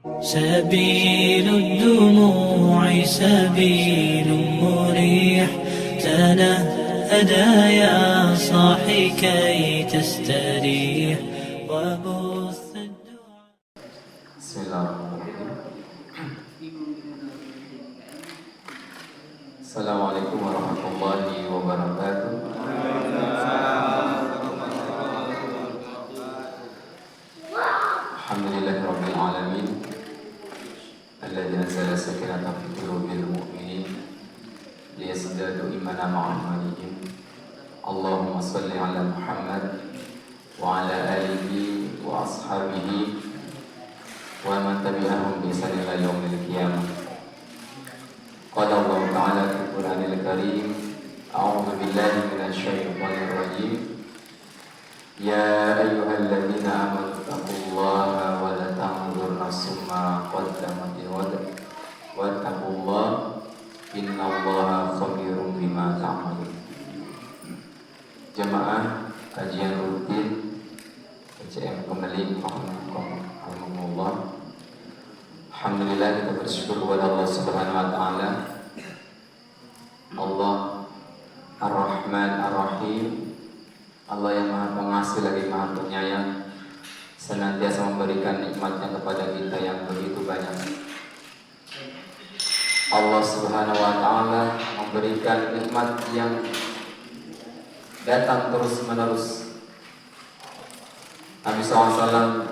سبيل الدموع سبيل مريح، تنهدى يا صاحي كي تستريح وبث الدعاء. بسم الله الرحمن الرحيم. السلام عليكم ورحمة الله وبركاته. الحمد لله رب العالمين الذي أنزل السكينة في قلوب المؤمنين ليزدادوا إيمانا مع إيمانهم. اللهم صل على محمد وعلى آله وأصحابه ومن تبعهم بإحسان إلى يوم القيامة. قال الله تعالى في القرآن الكريم: أعوذ بالله من الشيطان الرجيم. يا أيها الذين آمنوا اتقوا الله ولا تنظر نفس ما قدمت لغد واتقوا الله إن الله خبير بما تعملون. Jemaah kajian rutin PCM kembali, alhamdulillah. Alhamdulillah, kita bersyukur kepada Allah Subhanahu wa taala. Allah Ar-Rahman Ar-Rahim, Allah yang Maha Pengasih lagi Maha Penyayang, senantiasa memberikan nikmatnya kepada kita yang begitu banyak. Allah Subhanahu wa taala memberikan nikmat yang datang terus menerus. Nabi SAW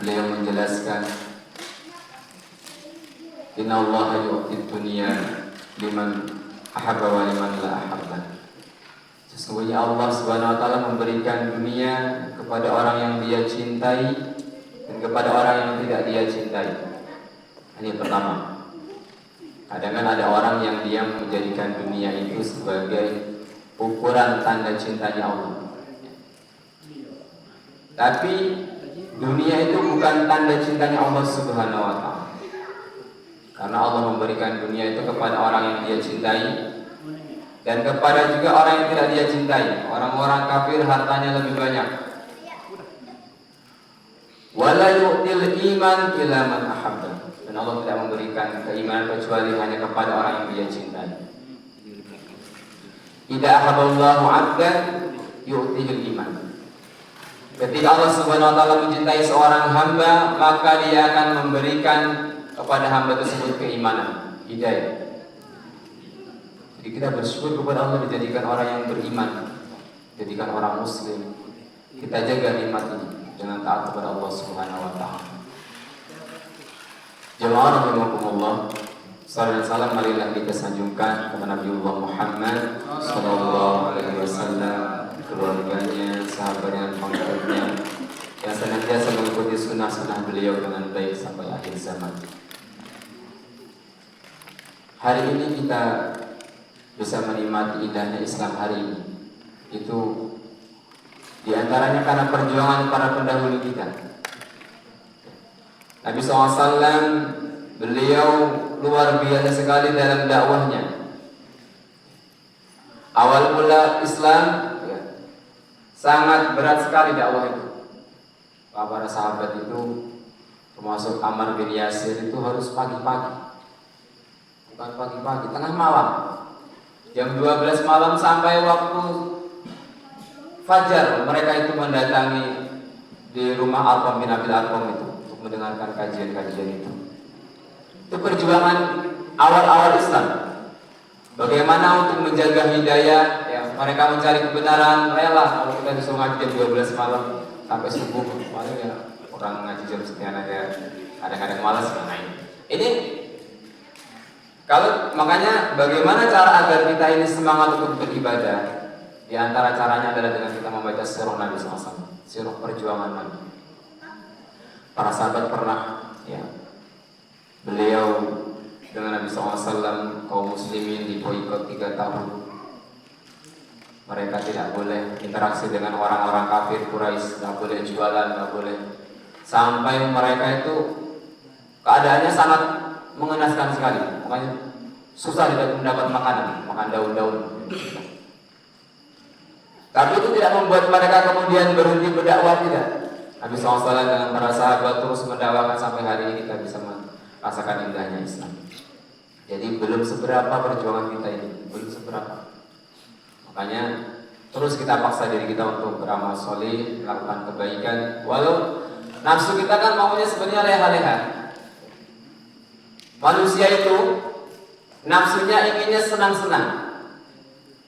beliau menjelaskan, Inna Allah yu'ti dunya liman ahabba wa liman la ahabba. Sesungguhnya Allah Subhanahu wa taala memberikan dunia kepada orang yang dia cintai dan kepada orang yang tidak dia cintai. Ini pertama. Kadang ada orang yang dia menjadikan dunia itu sebagai ukuran tanda cintanya Allah. Tapi dunia itu bukan tanda cintanya Allah Subhanahu wa taala. Karena Allah memberikan dunia itu kepada orang yang dia cintai dan kepada juga orang yang tidak dia cintai. Orang-orang kafir hartanya lebih banyak. Wala yu'til iman illa man ahabba. Dan Allah tidak memberikan keimanan kecuali hanya kepada orang yang dia cintai. Idza ahabballahu 'abdan yu'tihil iman. Ketika Allah Subhanahu wa taala mencintai seorang hamba, maka dia akan memberikan kepada hamba tersebut keimanan, hidayah. Jadi kita bersyukur kepada Allah dijadikan orang yang beriman, dijadikan orang muslim. Kita jaga nikmat ini dengan taat kepada Allah Subhanahu wa taala. Jemaah rahimakumullah, salam dan salam marilah kita sanjungkan kepada Nabiullah Muhammad sallallahu alaihi wasallam, keluarganya, sahabatnya, pengikutnya yang senantiasa mengikuti sunnah-sunnah beliau dengan baik sampai akhir zaman. Hari ini kita bisa menikmati indahnya Islam hari ini. Itu diantaranya karena perjuangan para pendahulu kita. Nabi SAW beliau luar biasa sekali dalam dakwahnya. Awal mula Islam sangat berat sekali dakwah itu. Para sahabat itu termasuk Ammar bin Yasir itu harus pagi-pagi. Bukan pagi-pagi, tengah malam. Jam 12 malam sampai waktu fajar mereka itu mendatangi di rumah Arqam bin Abil Arqam itu untuk mendengarkan kajian-kajian itu. Itu perjuangan awal-awal Islam. Bagaimana untuk menjaga hidayah, ya, mereka mencari kebenaran, rela kalau kita disuruh ngaji jam 12 malam sampai subuh, paling ya orang ngaji jam sekian aja, kadang-kadang malas main. Ini kalau makanya bagaimana cara agar kita ini semangat untuk beribadah? Di antara caranya adalah dengan kita membaca sirah Nabi SAW, sirah perjuangan Nabi. Para sahabat pernah, ya, beliau dengan Nabi SAW, kaum muslimin di boikot 3 tahun. Mereka tidak boleh interaksi dengan orang-orang kafir Quraisy, tidak boleh jualan, tidak boleh. Sampai mereka itu keadaannya sangat mengenaskan sekali. Makanya susah tidak mendapat makanan, makan daun-daun. Tapi itu tidak membuat mereka kemudian berhenti berdakwah, tidak. Nabi SAW dengan para sahabat terus mendakwakan sampai hari ini kita bisa merasakan indahnya Islam. Jadi belum seberapa perjuangan kita ini, belum seberapa. Makanya terus kita paksa diri kita untuk beramal soleh, melakukan kebaikan. Walau nafsu kita kan maunya sebenarnya leha-leha. Manusia itu nafsunya inginnya senang-senang,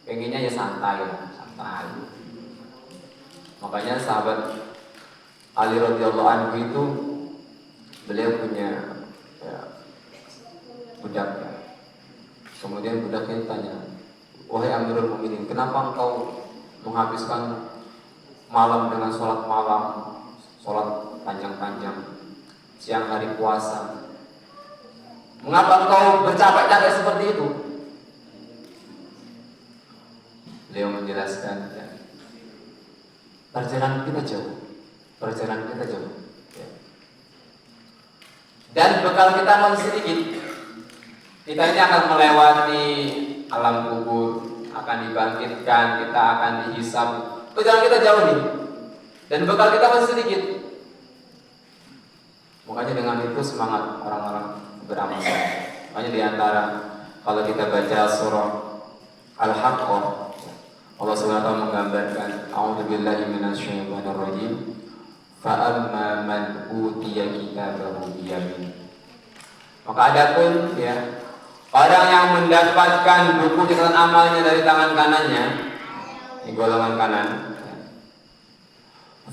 pengennya ya santai lah, santai. Makanya sahabat Ali radhiyallahu anhu itu beliau punya budaknya. Kemudian budaknya tanya, wahai Amirul Mukminin, kenapa engkau menghabiskan malam dengan sholat malam, sholat panjang-panjang, siang hari puasa? Mengapa engkau bercapek-capek seperti itu? Beliau menjelaskan, ya, perjalanan kita jauh. Ya. Dan bekal kita masih sedikit. Kita ini akan melewati alam kubur, akan dibangkitkan, kita akan dihisab. Perjalanan kita jauh nih, dan bekal kita masih sedikit. Makanya dengan itu semangat orang-orang beramal soleh. Makanya diantara kalau kita baca surah Al-Haqqah, Allah SWT menggambarkan, A'udzubillahi minasyaitonirrajim. Fa'amma man utiya kitabahu biyamin. Maka adapun ya orang yang mendapatkan buku catatan amalnya dari tangan kanannya, di golongan kanan,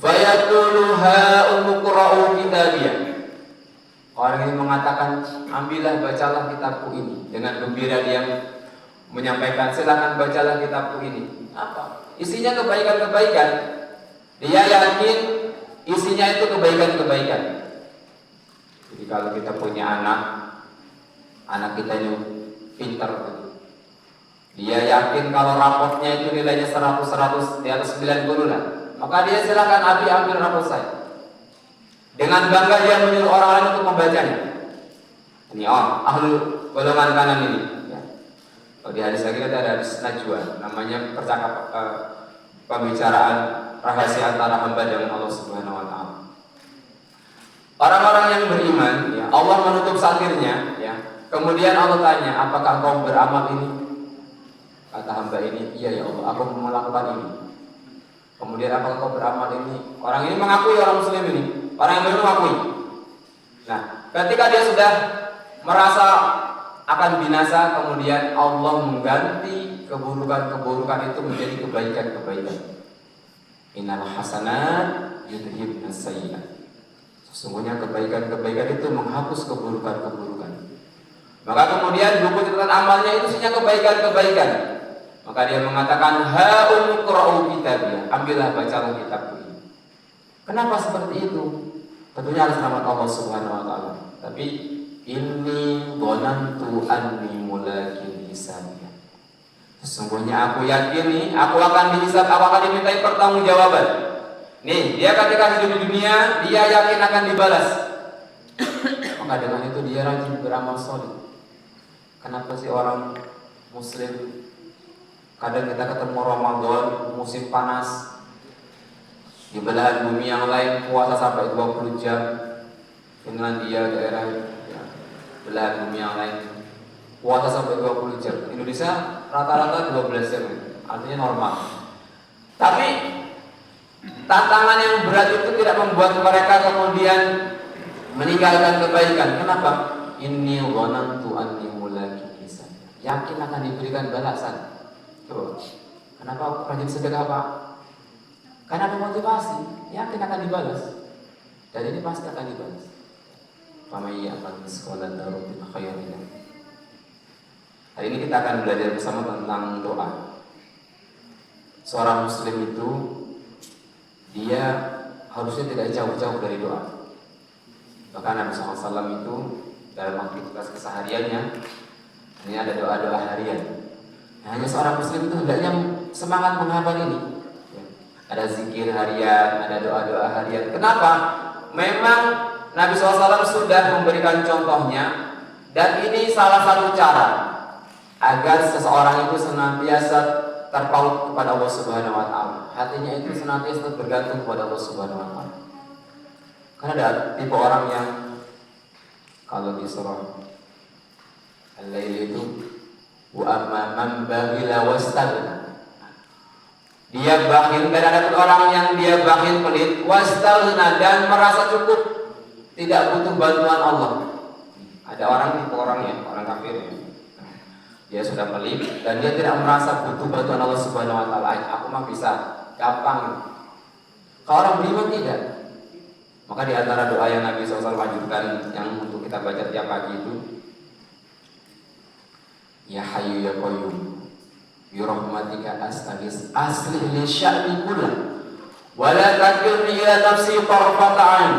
fayaqulu ha'umqra'u kitabiyah. Orang ini mengatakan, ambillah, bacalah kitabku ini. Dengan gembira dia menyampaikan, silakan bacalah kitabku ini. Apa? Isinya kebaikan-kebaikan. Dia yakin isinya itu kebaikan-kebaikan. Jadi kalau kita punya anak kita ini pintar, dia yakin kalau rapotnya itu nilainya 100 di atas 90 lah, maka dia silakan ambil rapot saya. Dengan bangga dia menyuruh orang lain untuk membacanya. Ini ahlul golongan kanan ini. Ya. Kalau di hadis lagi ada hadis najwa, namanya pembicaraan rahasia antara hamba dengan Allah Subhanahu Wa Taala. Orang-orang yang beriman, ya, Allah menutup satirnya, ya. Kemudian Allah tanya, apakah kau beramal ini? Kata hamba ini, iya ya Allah, aku melakukan ini. Kemudian apakah kau beramal ini? Orang ini mengakui, orang Muslim ini, orang yang belum mengakui. Nah, ketika dia sudah merasa akan binasa, kemudian Allah mengganti keburukan-keburukan itu menjadi kebaikan-kebaikan. Innal hasanat yudhibnas sayyi'at. Sesungguhnya kebaikan-kebaikan itu menghapus keburukan-keburukan. Maka kemudian buku catatan amalnya itu isinya kebaikan-kebaikan. Maka dia mengatakan, ha'umqra'u kitabiyah, ambillah, bacalah kitabku ini. Kenapa seperti itu? Tentunya atas nama Allah Subhanahu Wa Taala. Tapi inni dhanantu anni mulakin hisabiyah. Sesungguhnya aku yakin nih, aku akan dihisab, aku akan dimintai pertanggungjawaban. Nih, dia ketika hidup di dunia, dia yakin akan dibalas. Maka dengan itu dia rajin beramal soleh. Kenapa sih orang Muslim kadang kita ketemu Ramadan, musim panas, di belahan bumi yang lain puasa sampai 20 jam, Finlandia daerah ya, belahan bumi yang lain puasa sampai 20 jam. Indonesia rata-rata 12 jam, artinya normal. Tapi tantangan yang berat itu tidak membuat mereka kemudian meninggalkan kebaikan. Kenapa? Inni dhanantu anni mulaqin hisab. Yakin akan diberikan balasan. Tuh. Kenapa aku rajin sedekah, Pak? Karena ada motivasi, yakin akan dibalas. Dan ini pasti akan dibalas. Faman ya'mal mithqala dzarratin khairan yarah. Hari ini kita akan belajar bersama tentang doa. Seorang muslim itu dia harusnya tidak jauh-jauh dari doa. Bahkan Nabi SAW itu dalam aktivitas kesehariannya ini ada doa-doa harian. Hanya seorang muslim itu hendaknya semangat menghafal ini. Ada zikir harian, ada doa-doa harian. Kenapa? Memang Nabi SAW sudah memberikan contohnya, dan ini salah satu cara agar seseorang itu senantiasa terpaut kepada Allah Subhanahu Wa Taala. Hatinya itu senantiasa bergantung kepada Allah Subhanahu Wa Taala. Karena ada tipe orang yang kalau di surah Al-Lail itu wa amma man baghila wastaghna. Dia bakhil, dan ada orang yang dia bakhil pelit wastaghna dan merasa cukup, tidak butuh bantuan Allah. Ada orang tipe orangnya, orang kafir ya. Dia sudah pelit dan dia tidak merasa butuh bantuan Allah Subhanahu wa taala. Aku mah bisa, gampang. Kalau orang beriman tidak. Maka di antara doa yang Nabi SAW wajibkan yang untuk kita baca tiap pagi itu, Ya Hayyu Ya Qayyum bi rahmatika astaghits aslih li sya'ni kullah wa la takilni ila nafsi tarfata 'ain.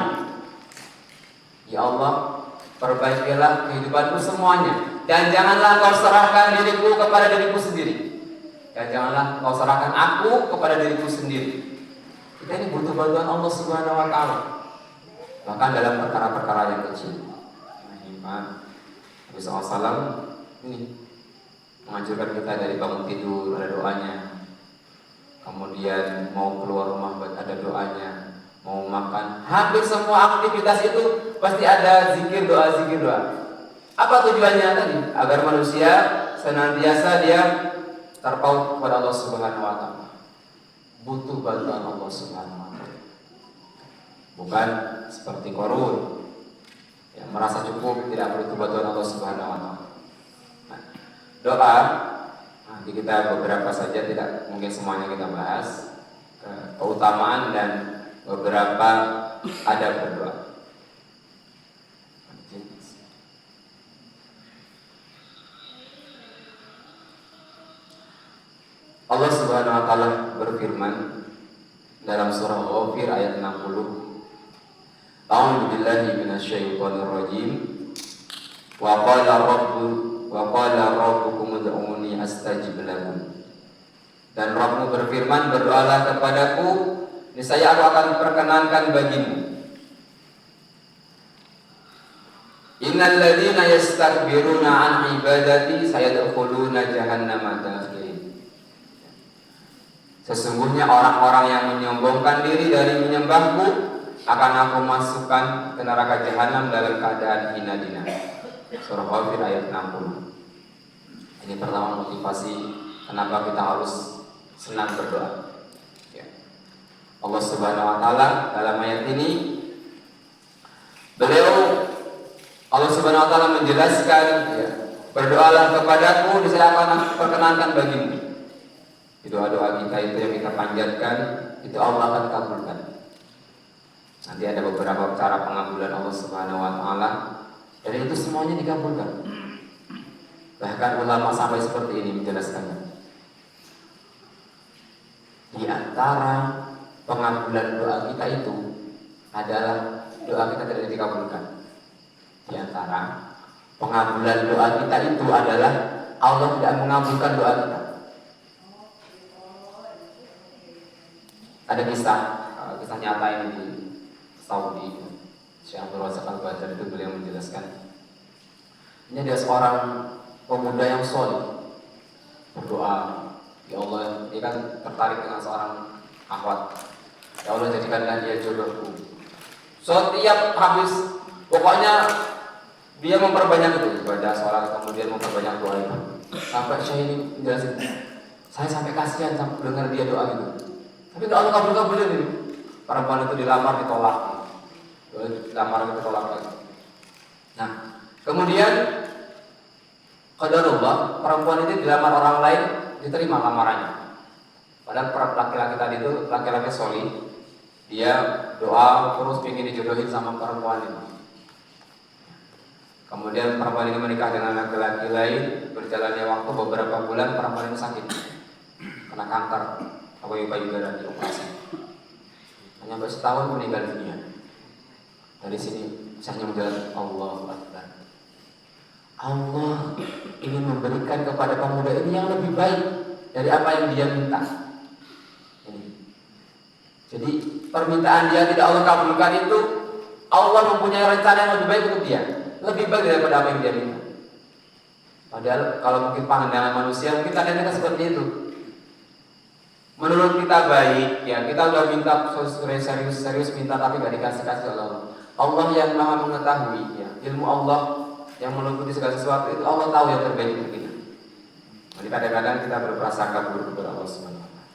Ya Allah, perbaikilah kehidupanku semuanya dan janganlah kau serahkan diriku kepada diriku sendiri. Dan janganlah kau serahkan aku kepada diriku sendiri. Kita ini butuh bantuan Allah Subhanahu wa taala. Bahkan dalam perkara-perkara yang kecil. Nabi SAW ini menganjurkan kita dari bangun tidur ada doanya. Kemudian mau keluar rumah ada doanya. Mau makan, hampir semua aktivitas itu pasti ada zikir doa. Apa tujuannya tadi? Agar manusia senantiasa dia terpaut kepada Allah Subhanahu wa taala. Butuh bantuan Allah Subhanahu wa taala. Bukan seperti Qarun yang merasa cukup, tidak butuh bantuan Allah Subhanahu wa taala. Nah, doa nanti kita beberapa saja, tidak mungkin semuanya kita bahas. Keutamaan dan beberapa adab berdoa. Allah Subhanahu wa taala berfirman dalam surah Ghafir ayat 60. A'udzu billahi minasyaitonir rajim. Wa qala rabbukum ud'uni astajib lakum. Dan Rabbmu berfirman, berdoalah kepadaku, niscaya aku akan perkenankan bagimu. Innal ladzina yastakbiruna an ibadati sayadkhuluna jahannama dakhirin. Sesungguhnya orang-orang yang menyombongkan diri dari menyembahku akan aku masukkan ke neraka jahanam dalam keadaan hina dina. Surah Ghafir ayat 60. Ini pertama motivasi kenapa kita harus senang berdoa. Allah Subhanahu wa taala dalam ayat ini Allah Subhanahu wa taala menjelaskan, berdoalah kepadaku, niscaya akan perkenankan bagimu. Doa-doa kita itu yang kita panjatkan, itu Allah akan kabulkan. Nanti ada beberapa cara pengabulan Allah Subhanahu wa taala, dan itu semuanya dikabulkan. Bahkan ulama sampai seperti ini menjelaskannya. Di antara pengabulan doa kita itu adalah doa kita tidak dikabulkan. Di antara pengabulan doa kita itu adalah Allah tidak mengabulkan doa kita. Ada kisah nyata ini di Saudi. Syekh Abdul Razak Al-Badar itu beliau menjelaskan. Ini ada seorang pemuda yang soleh berdoa, ya Allah, dia kan tertarik dengan seorang akhwat. Ya Allah, jadikanlah dia jodohku. Setiap habis, pokoknya dia memperbanyak itu ibadah sholat, kemudian memperbanyak doa itu. Sampai Syekh ini menjelaskan, saya sampai kasihan dengar dia doa gitu. Tapi kalau Allah kabul-kabulin ini, perempuan itu dilamar ditolak, ditolak lagi. Nah, kemudian qadarullah, perempuan itu dilamar orang lain, diterima lamarannya. Padahal laki-laki tadi itu laki-laki solih, dia doa terus ingin dijodohin sama perempuan ini. Kemudian perempuan ini menikah dengan laki-laki lain, berjalannya waktu beberapa bulan perempuan ini sakit, kena kanker, payudara dioperasi. Hanya setahun meninggal dunia. Dari sini saya menjelaskan Allahu Akbar. Allah ingin memberikan kepada pemuda ini yang lebih baik dari apa yang dia minta. Jadi permintaan dia tidak Allah kabulkan itu, Allah mempunyai rencana yang lebih baik untuk dia, lebih baik daripada apa yang dia minta. Padahal kalau mungkin pandangan manusia, mungkin kadang-kadang seperti itu. menurut kita baik, ya kita udah minta serius minta tapi gak dikasih oleh Allah. Allah yang maha mengetahui, ya ilmu Allah yang meliputi segala sesuatu itu Allah tahu yang terbaik untuk kita. Jadi kadang-kadang kita berprasangka buruk kepada Allah Subhanahu wa taala.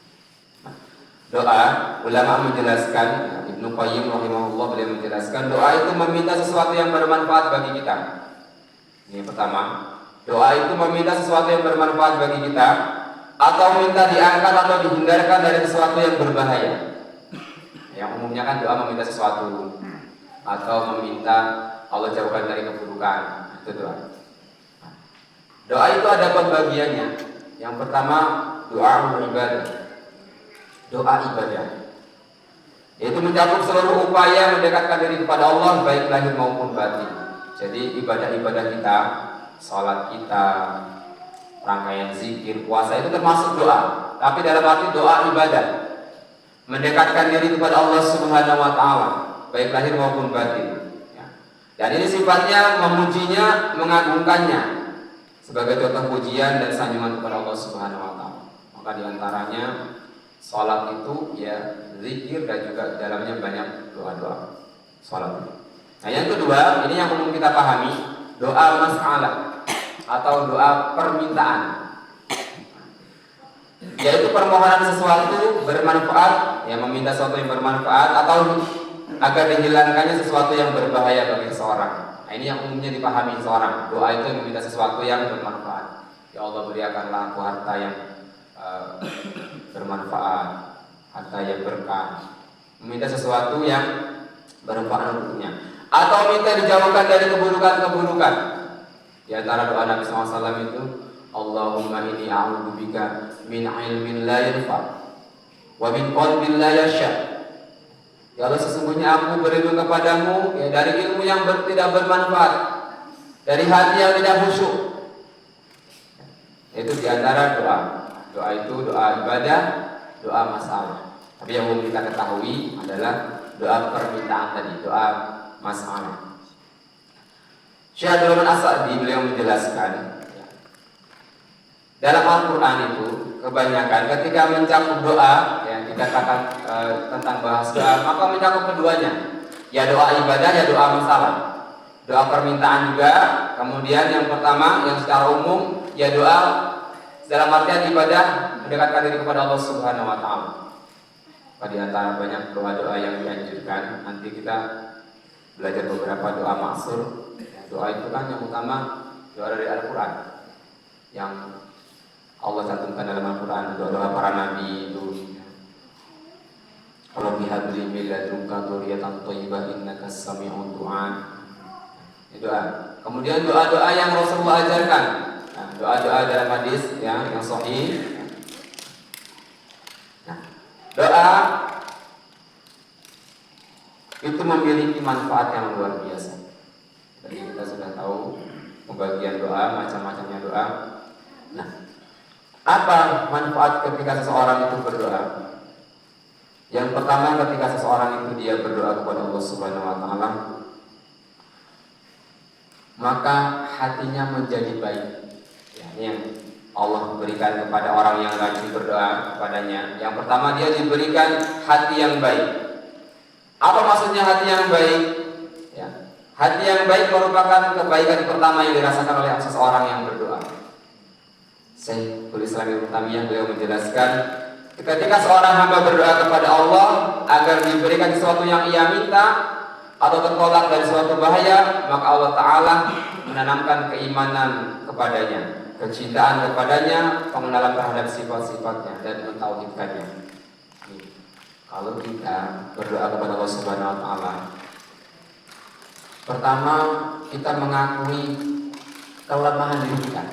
Doa, ulama menjelaskan, ya, Ibnu Qayyim rahimahullah beliau menjelaskan doa itu meminta sesuatu yang bermanfaat bagi kita. Ini pertama, doa itu meminta sesuatu yang bermanfaat bagi kita atau minta diangkat atau dihindarkan dari sesuatu yang berbahaya. Yang umumnya kan doa meminta sesuatu atau meminta Allah jauhkan dari keburukan. Itu doa. Doa itu ada pembagiannya. Yang pertama doa ibadah. Doa ibadah yaitu mencakup seluruh upaya mendekatkan diri kepada Allah baik lahir maupun batin. Jadi ibadah-ibadah kita, sholat kita, rangkaian zikir, puasa itu termasuk doa. Tapi dalam arti doa ibadah, mendekatkan diri kepada Allah Subhanahu wa taala, baik lahir maupun batin. Ya. Dan ini sifatnya memujinya, mengagungkannya sebagai contoh pujian dan sanjungan kepada Allah Subhanahu wa taala. Maka diantaranya sholat itu ya zikir dan juga di dalamnya banyak doa-doa sholat itu. Nah yang kedua, ini yang umum kita pahami, doa mas'alah atau doa permintaan, yaitu permohonan sesuatu bermanfaat, ya meminta sesuatu yang bermanfaat atau agar dihilangkannya sesuatu yang berbahaya bagi seseorang. Nah ini yang umumnya dipahami seseorang, doa itu meminta sesuatu yang bermanfaat. Ya Allah berikanlah aku harta yang bermanfaat, harta yang berkah, meminta sesuatu yang bermanfaat untuknya, atau minta dijauhkan dari keburukan-keburukan. Di antara doa Nabi SAW itu, Allahumma inni a'udzubika min ilmin la yanfa wa min qalbin la yakhsha. Ya Allah, sesungguhnya aku berlindung kepadamu ya dari ilmu yang tidak bermanfaat, dari hati yang tidak khusyuk. Itu di antara doa. Doa itu doa ibadah, doa masalah. Tapi yang umum kita ketahui adalah doa permintaan tadi, doa masalah. Syekh Abdul Rahman As-Sa'di beliau menjelaskan dalam Al-Quran itu kebanyakan ketika mencakup doa, ya dikatakan tentang bahas doa, maka mencakup keduanya, ya doa ibadah, ya doa masalah. Doa permintaan juga, kemudian yang pertama yang secara umum ya doa dalam artian ibadah mendekatkan diri kepada Allah Subhanahu wa taala. Di antara banyak doa-doa yang dianjurkan, nanti kita belajar beberapa doa maksur. Doa itu kan yang utama doa dari Al-Quran yang Allah cantumkan dalam Al-Quran, doa-doa para nabi itu. Rabbi habli min ladunka dzurriyyatan thayyibah innaka sami'ud du'a. Itu doa. Kemudian doa-doa yang Rasulullah ajarkan. Nah, doa-doa dalam hadis yang sahih. Nah, doa itu memiliki manfaat yang luar biasa. Jadi kita sudah tahu pembagian doa, macam-macamnya doa. Nah, apa manfaat ketika seseorang itu berdoa? Yang pertama, ketika seseorang itu dia berdoa kepada Allah Subhanahu wa taala, maka hatinya menjadi baik. Ya, ini yang Allah berikan kepada orang yang rajin berdoa kepadanya. Yang pertama, dia diberikan hati yang baik. Apa maksudnya hati yang baik? Ya, hati yang baik merupakan kebaikan pertama yang dirasakan oleh seseorang yang berdoa. Syekhul Islam Ibnu Taimiyah beliau menjelaskan, ketika seorang hamba berdoa kepada Allah agar diberikan sesuatu yang ia minta atau tertolak dari suatu bahaya, maka Allah Ta'ala menanamkan keimanan kepadanya, kecintaan kepadanya, pengenalan terhadap sifat-sifatnya dan mentauhidkannya. Kalau kita berdoa kepada Allah Subhanahu wa taala, pertama kita mengakui kelemahan diri kita.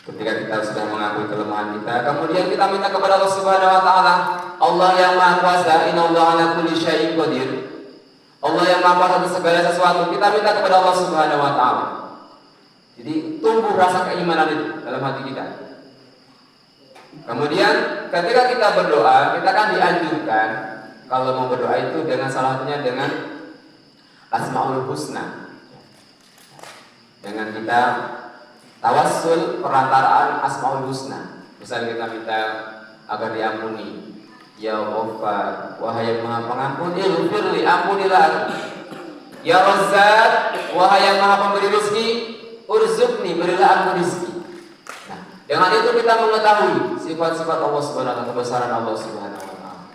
Ketika kita sudah mengakui kelemahan kita, kemudian kita minta kepada Allah Subhanahu wa taala, Allah yang Maha Kuasa, innallaha ala kulli syai'in qadir. Allah yang Maha Kuasa atas segala sesuatu, kita minta kepada Allah Subhanahu wa taala. Jadi tumbuh rasa keimanan itu dalam hati kita. Kemudian ketika kita berdoa, kita kan dianjurkan kalau mau berdoa itu dengan salah satunya dengan Asmaul Husna. Dengan kita tawassul perantaraan Asmaul Husna. Misal kita minta agar diampuni, ya Ghaffar, wahai yang Maha Pengampun, ighfirli, ampunilah aku. Ya Razzaq, wahai yang Maha Pemberi rezeki, urzuqni, berilah aku rezeki. Nah, dengan itu kita mengetahui sifat-sifat Allah Subhanahu wa taala, kebesaran Allah Subhanahu wa taala.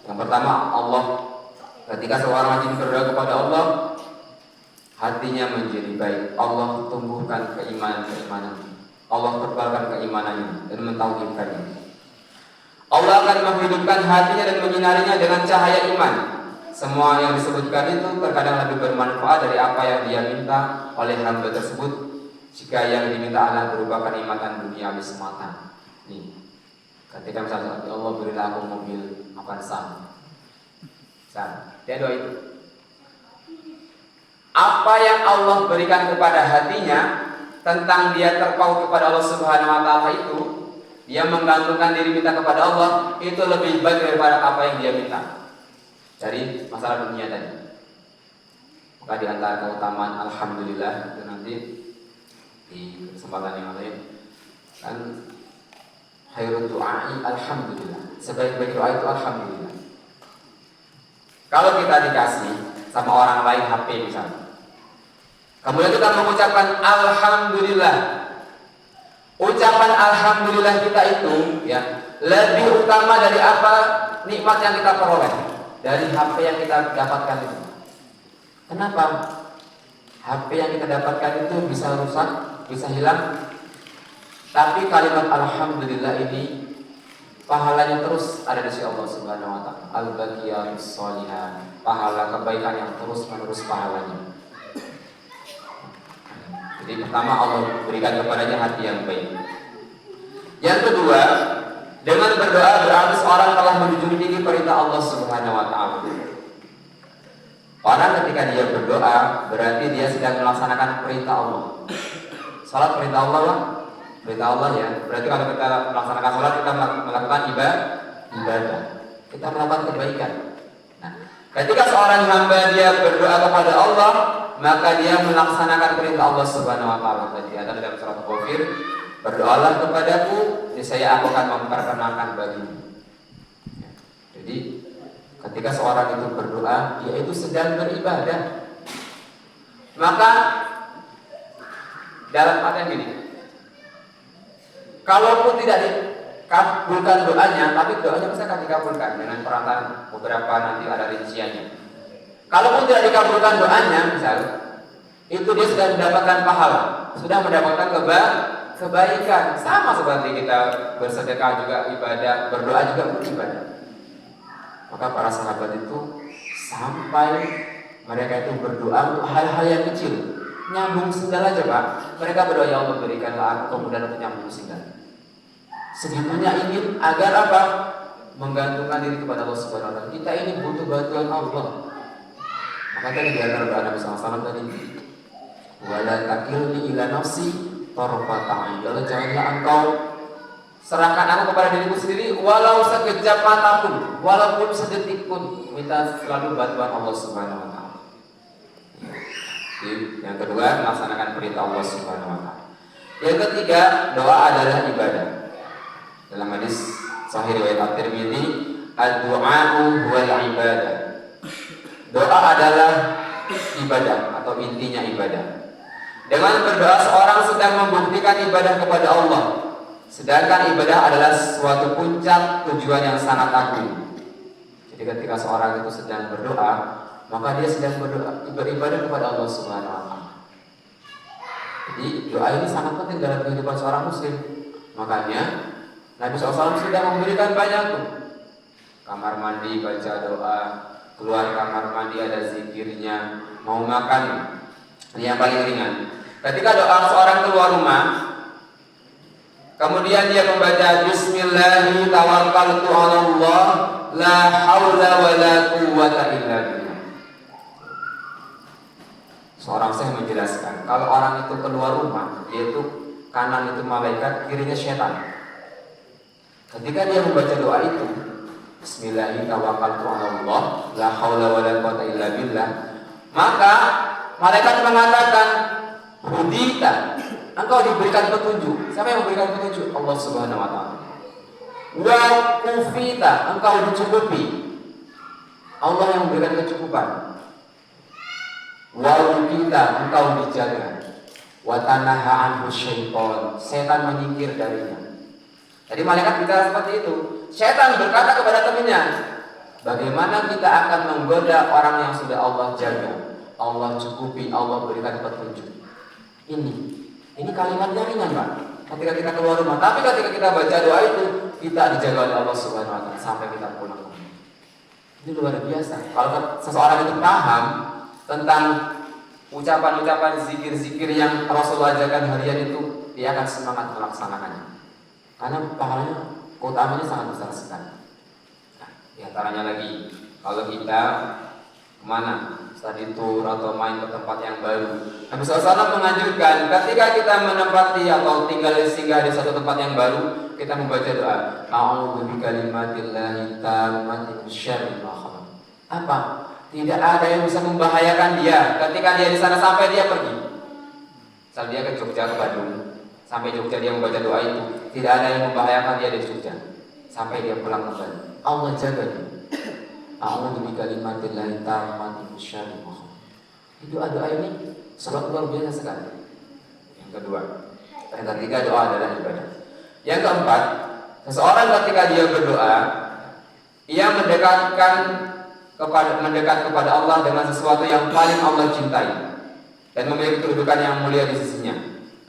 Yang pertama, Allah, ketika seorang hamba berdoa kepada Allah, hatinya menjadi baik. Allah tumbuhkan keimanan. Allah tebalkan keimanannya dan mentauhidkannya. Allah akan menghidupkan hatinya dan menyinarinya dengan cahaya iman. Semua yang disebutkan itu terkadang lebih bermanfaat dari apa yang dia minta oleh hamba tersebut, jika yang diminta Allah berupa kenikmatan dunia semata. Nih, ketika misalnya Allah berilah aku mobil Avanza, dia doa itu. Apa yang Allah berikan kepada hatinya tentang dia terpaut kepada Allah Subhanahu wa taala itu, dia menggantungkan diri minta kepada Allah, itu lebih baik daripada apa yang dia minta dari masalah dunia tadi. Maka di antara keutamaan alhamdulillah itu nanti di kesempatan yang lain kan, khairul du'ai alhamdulillah, sebaik-baik doa itu alhamdulillah. Kalau kita dikasih sama orang lain HP misalnya, kemudian kita mengucapkan alhamdulillah, ucapan alhamdulillah kita itu ya lebih utama dari apa nikmat yang kita peroleh dari HP yang kita dapatkan itu. Kenapa? HP yang kita dapatkan itu bisa rusak, bisa hilang, tapi kalimat alhamdulillah ini pahalanya terus ada di sisi Allah Subhanahu wa taala. Al-baqiyatus sholihat, pahala kebaikan yang terus menerus pahalanya. Jadi pertama, Allah berikan kepadanya hati yang baik. Yang kedua, dengan berdoa berarti seorang telah menjunjung tinggi perintah Allah Subhanahu wa taala. Orang ketika dia berdoa berarti dia sedang melaksanakan perintah Allah. Salat perintah Allah lah, perintah Allah ya. Berarti kalau kita melaksanakan salat, kita melakukan ibadah. Kita melakukan kebaikan. Nah, ketika seorang hamba dia berdoa kepada Allah, maka dia melaksanakan perintah Allah Subhanahu wa taala. Tadi ada dalam surat Ghafir, berdoalah kepadaku, niscaya aku akan memperkenalkan bagimu. Jadi ketika seorang itu berdoa, dia itu sedang beribadah. Maka dalam artian gini, kalaupun tidak dikabulkan doanya, tapi doanya bisa akan dikabulkan dengan perantara beberapa nanti ada rinciannya. Kalaupun tidak dikabulkan doanya, misal itu dia sudah mendapatkan pahala, sudah mendapatkan kebaikan. Sama seperti kita bersedekah juga ibadah, berdoa juga beribadah. Maka para sahabat itu sampai mereka itu berdoa untuk hal-hal yang kecil, nyambung sendal aja Pak. Mereka berdoa, ya Allah berikanlah aku kemudahan untuk nyambung sendal. Segitunya ingin agar apa? Menggantungkan diri kepada Allah Subhanahu wa taala. Kita ini butuh bantuan Allah. Maka tadi di antara doa Nabi SAW tadi, wala takilni ila nafsi tarfata ain. Ya Allah, janganlah engkau serahkan aku kepada diriku sendiri walau sekejap mata pun, walaupun sedetik pun. Minta selalu bantuan Allah Subhanahu wa taala. Yang kedua, melaksanakan perintah Allah Subhanahu wa taala. Yang ketiga, doa adalah ibadah. Dalam hadis sahih riwayat At-Tirmidzi, ad-du'a'u huwal ibadah. Doa adalah ibadah atau intinya ibadah. Dengan berdoa seorang sedang membuktikan ibadah kepada Allah. Sedangkan ibadah adalah suatu puncak tujuan yang sangat agung. Jadi ketika seorang itu sedang berdoa, maka dia sedang beribadah kepada Allah Subhanahu wa taala. Jadi doa ini sangat penting dalam kehidupan seorang muslim. Makanya Nabi SAW sudah memberikan banyak tuh. Kamar mandi baca doa, keluar kamar mandi ada zikirnya, mau makan ini yang paling ringan. Ketika doa seorang keluar rumah, kemudian dia membaca Bismillahi tawakkaltu 'ala Allah la haula wala quwwata illa billah. Seorang saya menjelaskan, kalau orang itu keluar rumah, yaitu kanan itu malaikat, kirinya setan. Ketika dia membaca doa itu, Bismillahi tawakkaltu 'ala Allah la haula wala quwwata illa billah, maka malaikat mengatakan, hudita, engkau diberikan petunjuk. Siapa yang memberikan petunjuk? Allah Subhanahu wa taala. Wa kufita, engkau dicukupi. Allah yang memberikan kecukupan. Wa kita, engkau dijaga. Wa tanaha anhu syaitan, setan menyingkir darinya. Jadi malaikat bicara seperti itu. Setan berkata kepada temannya, bagaimana kita akan menggoda orang yang sudah Allah jaga, Allah cukupi, Allah berikan petunjuk. Ini kalimatnya ringan, Pak, ketika kita keluar rumah. Tapi ketika kita baca doa itu, kita dijaga oleh Allah Subhanahu wa taala sampai kita pulang. Ini luar biasa. Kalau seseorang itu paham tentang ucapan-ucapan zikir-zikir yang Rasulullah ajarkan harian itu, dia akan semangat melaksanakannya. Karena pahalanya, keutamanya sangat besar sekali. Nah, di antaranya lagi, kalau kita kemana, study tour atau main ke tempat yang baru, Nabi SAW menganjurkan ketika kita menempati atau tinggal singgah di suatu tempat yang baru, kita membaca doa, A'udzu bikalimatillahi tammati min syarri ma khalaq. Apa? Tidak ada yang bisa membahayakan dia ketika dia di sana sampai dia pergi. Misal dia ke Jogja, ke Bandung, sampai Jogja dia membaca doa itu, tidak ada yang membahayakan dia di Jogja sampai dia pulang kembali. Allah jaga dia. A'udzu bikalimatillahi tammati min syarri ma khalaq. Itu doa ini sangat luar biasa sekali. Yang kedua, yang ketiga, doa adalah ibadah. Yang keempat, seseorang ketika dia berdoa, ia mendekat kepada Allah dengan sesuatu yang paling Allah cintai dan memiliki kedudukan yang mulia di sisinya.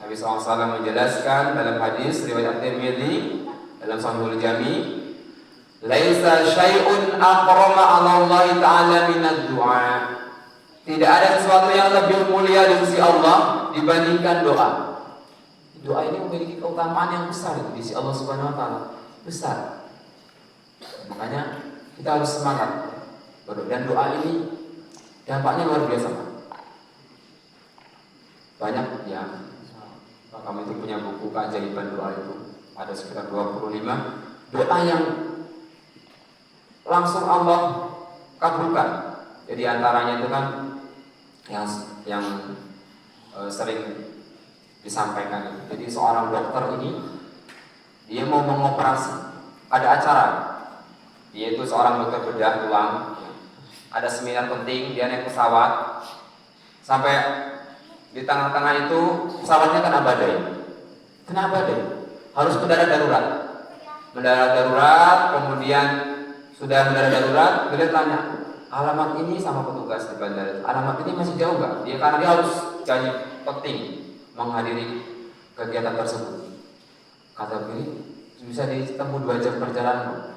Nabi SAW menjelaskan dalam hadis riwayat Tirmidzi dalam Sahihul Jami, laisa syai'un akrama 'ala Allah Ta'ala minad du'a. Tidak ada sesuatu yang lebih mulia di sisi Allah dibandingkan doa. Doa ini memiliki keutamaan yang besar di sisi Allah Subhanahu wa taala. Besar. Makanya kita harus semangat. Dan doa ini dampaknya luar biasa. Banyak yang kami itu punya buku keajaiban doa itu, ada sekitar 25 doa yang langsung Allah kabulkan. Jadi antaranya itu kan yang sering disampaikan. Jadi seorang dokter ini dia mau mengoperasi, ada acara, dia itu seorang dokter bedah tulang. Ada seminar penting, dia naik pesawat, sampai di tengah-tengah itu pesawatnya kena badai. Kena badai, harus mendarat darurat. Mendarat darurat, kemudian sudah mendarat darurat, beliau tanya, alamat ini sama petugas di bandara, alamat ini masih jauh nggak? Karena dia harus janji penting menghadiri kegiatan tersebut. Kata beliau, bisa ditempuh 2 jam perjalanan.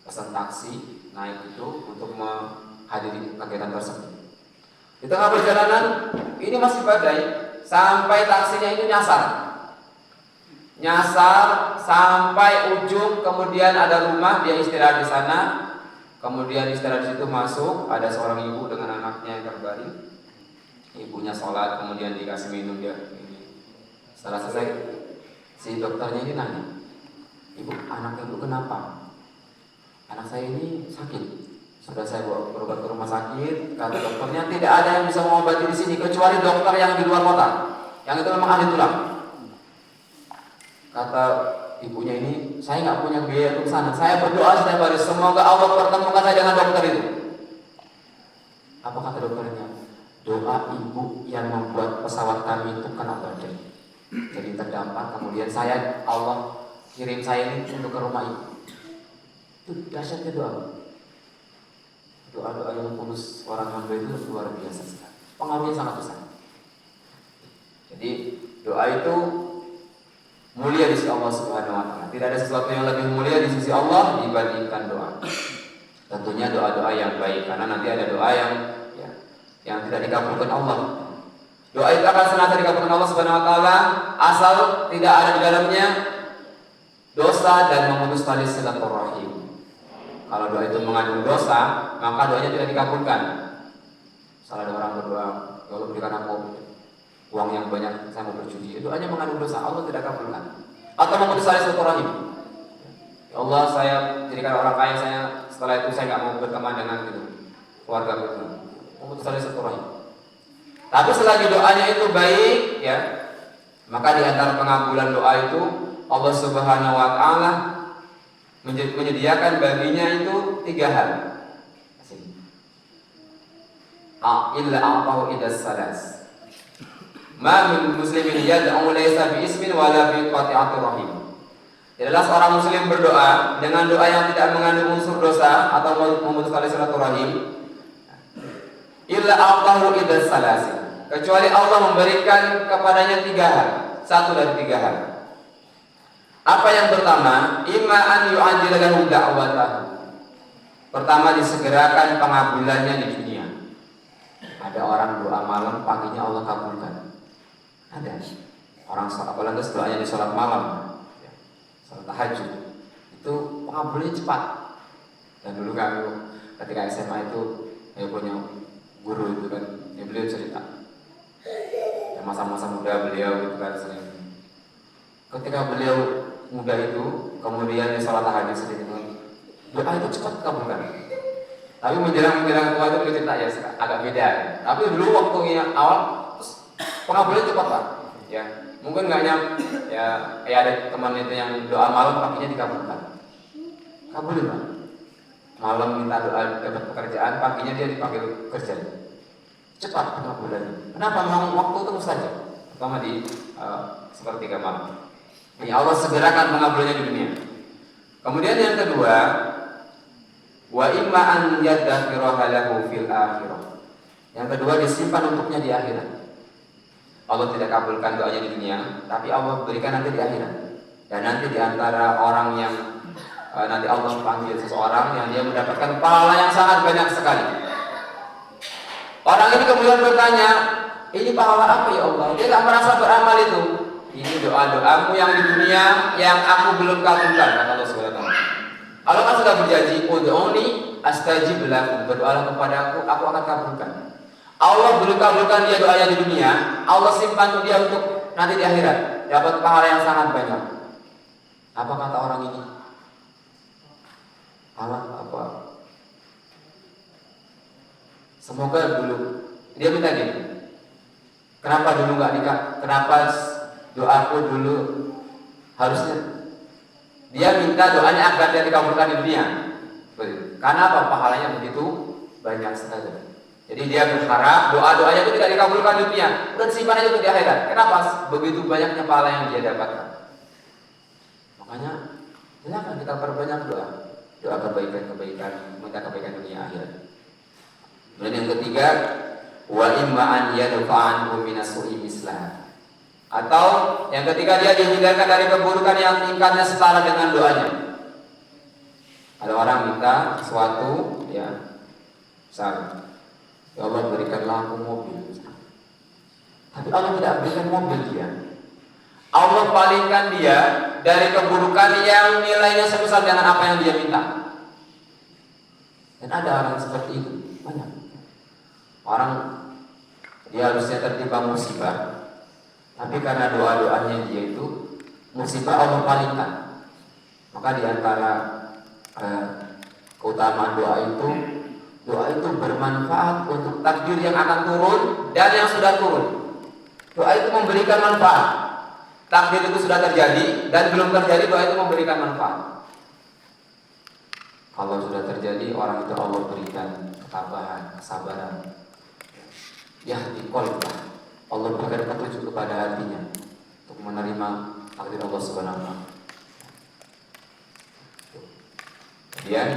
Pesan taksi, naik itu untuk menghadiri kegiatan tersebut. Di tengah perjalanan ini masih badai, sampai taksinya itu nyasar sampai ujung, kemudian ada rumah, dia istirahat di sana. Kemudian istirahat di situ, masuk, ada seorang ibu dengan anaknya yang terbaring. Ibunya sholat, kemudian dikasih minum dia. Setelah selesai, si dokternya ini nanya, ibu, anak ibu kenapa? Anak saya ini sakit. Sudah saya bawa berobat ke rumah sakit. Kata dokternya tidak ada yang bisa mengobati di sini kecuali dokter yang di luar kota, yang itu memang ahli tulang. Kata ibunya ini, saya nggak punya biaya untuk sana. Saya berdoa setiap hari, semoga Allah pertemukan saya dengan dokter itu. Apa kata dokternya? Doa ibu yang membuat pesawat kami itu kena badai, jadi terdampak. Kemudian Allah kirim saya ini untuk ke rumah ibu. Itu dahsyatnya doa. Doa-doa yang tulus orang hamba itu luar biasa sekali. Pengaruhnya sangat besar. Jadi doa itu mulia di sisi Allah Subhanahu wa taala. Tidak ada sesuatu yang lebih mulia di sisi Allah dibandingkan doa. Tentunya doa-doa yang baik, karena nanti ada doa yang tidak dikabulkan Allah. Doa itu akan senantiasa dikabulkan Allah Subhanahu wa taala asal tidak ada di dalamnya dosa dan memutus tali silaturahim. Kalau doa itu mengandung dosa, maka doanya tidak dikabulkan. Salah ada orang berdoa, ya Allah berikan aku uang yang banyak, saya mau berjudi. Doanya mengandung dosa, Allah tidak kabulkan. Atau memutus tali silaturahim. Ya Allah, saya jadikan orang kaya, setelah itu saya nggak mau berteman dengan keluarga itu. Memutus tali silaturahim. Tapi selagi doanya itu baik, ya, Maka di antara pengabulan doa itu Allah Subhanahu wa taala menyediakan baginya itu 3 hal. Illa a'tahu idas salas. Ma min muslimin yad'u laysa bi ismin wala bi qati'atir rahim. Adalah seorang muslim berdoa dengan doa yang tidak mengandung unsur dosa atau memutus tali silaturahim. Illa a'tahu idas salas. Kecuali Allah memberikan kepadanya 3 hal. Satu dari 3 hal. Apa yang pertama? Imma an yu'ajjila lahu da'watahu. Pertama, disegerakan pengabulannya di dunia. Ada orang doa malam, paginya Allah kabulkan. Ada orang apalagi doanya di sholat malam, sholat tahajud, itu pengabulnya cepat. Dan dulu kami ketika SMA itu punya guru itu kan, beliau cerita masa-masa muda beliau itu kan sering. Ketika beliau muda itu, kemudian di sholat tahajud sering doa itu cepat kabulkan. Tapi menjelang tua itu beliau cerita ya agak beda. Tapi dulu waktu yang awal pengabulannya cepat Pak. Ya, mungkin nggak ya ada teman itu yang doa malam paginya dikabulkan. Kabulin Pak. Malam minta doa dapat pekerjaan, paginya dia dipanggil kerja. Cepat pengabulannya. Kenapa? Memang waktu itu saja. Pertama di sepertiga malam. Ini Allah segerakan pengabulannya di dunia. Kemudian yang kedua, wa imma an yadkhiraha lahu fil akhirah. Yang kedua, disimpan untuknya di akhirat. Allah tidak kabulkan doanya di dunia, tapi Allah berikan nanti di akhirat. Dan nanti di antara orang yang nanti Allah panggil seseorang yang dia mendapatkan pahala yang sangat banyak sekali. Orang ini kemudian bertanya, ini pahala apa ya Allah? Dia tak merasa beramal itu. Ini doa-doamu yang di dunia yang aku belum kabulkan, kata Allah Subhanahu wa taala. Allah kan sudah berjanji, ud'uni astajib lakum, berdoalah kepadaku, aku akan kabulkan. Allah belum kabulkan dia doanya di dunia, Allah simpan dia untuk nanti di akhirat, dapat pahala yang sangat banyak. Apa kata orang ini? Allah apa? Semoga dulu dia minta gini. Kenapa dulu nggak nikah? Kenapa doaku dulu harusnya? Dia minta doanya agar dia dikabulkan di dunia. Karena apa? Pahalanya begitu banyak sekali. Jadi dia berharap doa-doanya itu tidak dikabulkan di dunia, dan simpan aja untuk di akhirat. Kenapa? Begitu banyaknya pahala yang dia dapatkan. Makanya silakan kita perbanyak doa kebaikan, minta kebaikan dunia akhirat. Dan yang ketiga, wa imma an yadfa'anhu minasu'i mislah. Atau yang ketiga, dia dihindarkan dari keburukan yang tingkatnya setara dengan doanya. Ada orang minta sesuatu, ya, misalnya, ya Allah berikanlah aku mobil. Tapi Allah tidak berikan mobil dia. Allah palingkan dia dari keburukan yang nilainya sebesar dengan apa yang dia minta. Dan ada orang seperti itu, banyak. Orang dia harusnya tertimpa musibah, tapi karena doa-doanya dia itu musibah Allah palingkan. Maka di antara keutamaan doa itu bermanfaat untuk takdir yang akan turun dan yang sudah turun. Doa itu memberikan manfaat. Takdir itu sudah terjadi dan belum terjadi, doa itu memberikan manfaat. Kalau sudah terjadi, orang itu Allah berikan ketabahan, kesabaran. Yahdi qalbah. Allah berikan petunjuk kepada hatinya untuk menerima takdir Allah Subhanahu wa taala. Kemudian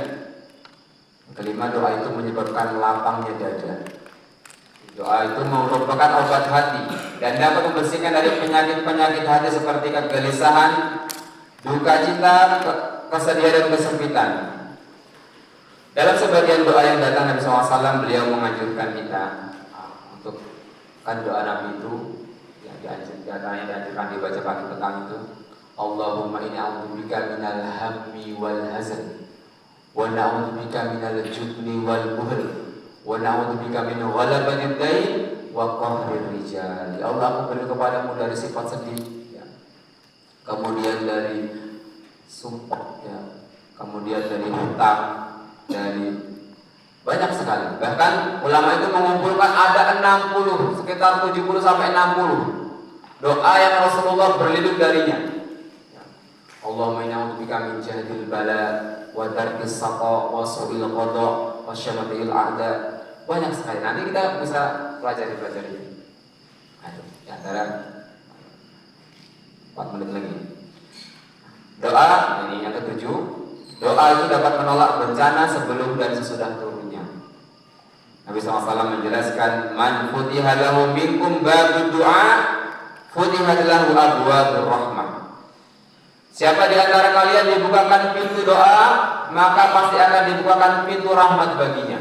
kelima, doa itu menyebabkan lapangnya dada. Doa itu merupakan obat hati dan dapat membersihkan dari penyakit-penyakit hati seperti kegelisahan, duka cita, kesedihan dan kesempitan. Dalam sebagian doa yang datang Nabi SAW, beliau menganjurkan kita untuk kan doa Nabi itu yang dianjurkan dibaca pagi petang itu, Allahumma inni a'udzubika minal hammi wal hazan, wa na'udzubika minal jubni wal buhri, wa na'udzubika min ghalabatid dain wa qahrir rijal. Ya Allah, aku berlindung kepadamu dari sifat sedih, ya. Kemudian dari sumpah, ya. Kemudian dari hutang, dari banyak sekali. Bahkan ulama itu mengumpulkan ada 60, sekitar 70 sampai 60 doa yang Rasulullah berlindung darinya. Allahumma inna a'udzubika min jahdil bala wa darkis saqa wa su'il qada wa syamatil a'da. Banyak sekali. Nanti kita bisa pelajari ini. Aduh, di antara 4 menit lagi. Doa ini yang ketujuh. Doa itu dapat menolak bencana sebelum dan sesudah turunnya. Nabi SAW menjelaskan, man futiha lahu minkum babud du'a futihat lahu abwabur rahmah. Siapa di antara kalian dibukakan pintu doa, maka pasti akan dibukakan pintu rahmat baginya.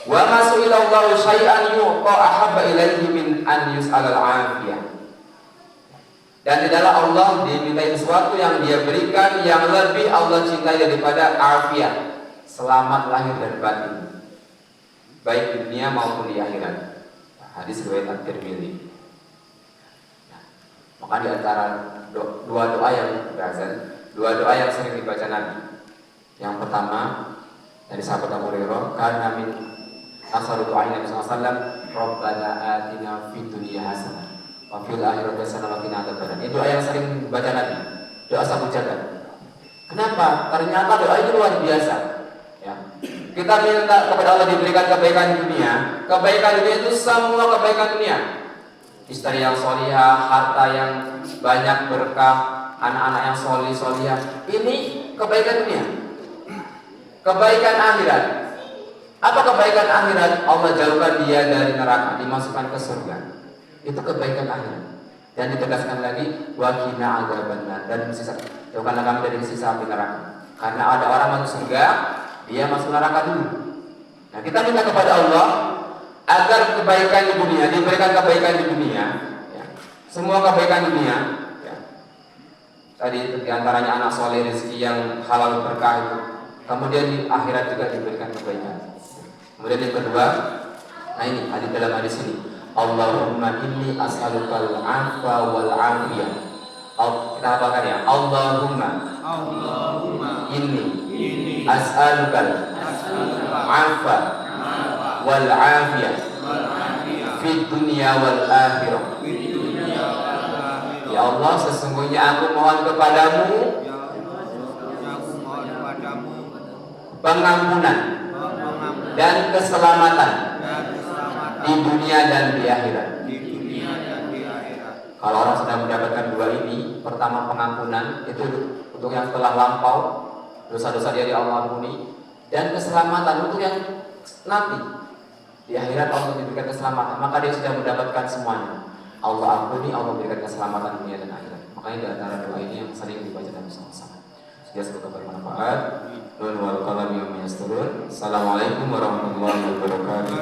Wa ma su'ilallahu syai'an yu'ta ahabba ilaihi min an yus'alal 'afiyah. Dan tidaklah Allah dimintai sesuatu yang Dia berikan yang lebih Allah cintai daripada afiyah, selamat lahir dan batin, baik di dunia maupun di akhirat. Hadis riwayat At-Tirmidzi. Maka di antara dua doa yang sering dibaca Nabi. Yang pertama dari sahabat Abu Hurairah, karena min asharu doa Nabi SAW, Rabbana atina fid dunya hasanah wa fil akhirati hasanah wa qina adzabannar. Itu doa yang sering dibaca Nabi, doa sabu jagat. Kenapa? Ternyata doa itu luar biasa. Ya. Kita minta kepada Allah diberikan kebaikan dunia. Kebaikan dunia itu semua kebaikan dunia. Istri yang solihah, harta yang banyak berkah, anak-anak yang solihah. Ini kebaikan dunia. Kebaikan akhirat. Apa kebaikan akhirat? Allah jauhkan dia dari neraka, dimasukkan ke surga. Itu kebaikan akhirat. Dan ditegaskan lagi, wa qina adzabannar, dan jauhkanlah kami dari sisa api neraka. Karena ada orang masuk surga, dia masuk neraka dulu. Nah, kita minta kepada Allah agar kebaikan di dunia, diberikan kebaikan di dunia, ya. Semua kebaikan dunia, ya. Tadi diantaranya anak soleh, rezeki yang halal berkah itu. Kemudian di akhirat juga diberikan kebaikan. Kemudian yang kedua, nah ini ada dalam hadis ini, Allahumma inni as'alukal afwa wal afiyah. Kita hafalkan ya, Allahumma inni as'alukal afwa wal afiyah fid dunya wal akhirah. Ya Allah, sesungguhnya aku mohon kepadamu pengampunan dan keselamatan di dunia dan di akhirat. Kalau orang sudah mendapatkan dua ini, pertama pengampunan itu untuk yang telah lampau, dosa-dosa dia Allah ampuni, dan keselamatan untuk yang nanti di akhirat Allah memberikan keselamatan, maka dia sudah mendapatkan semuanya. Allah ampuni, Allah memberikan keselamatan dunia dan akhirat. Makanya di antara doa ini yang sering dibaca dalam sama-sama. Semoga bermanfaat. Nun wal qalam yawma yasturun. Assalamualaikum warahmatullahi wabarakatuh.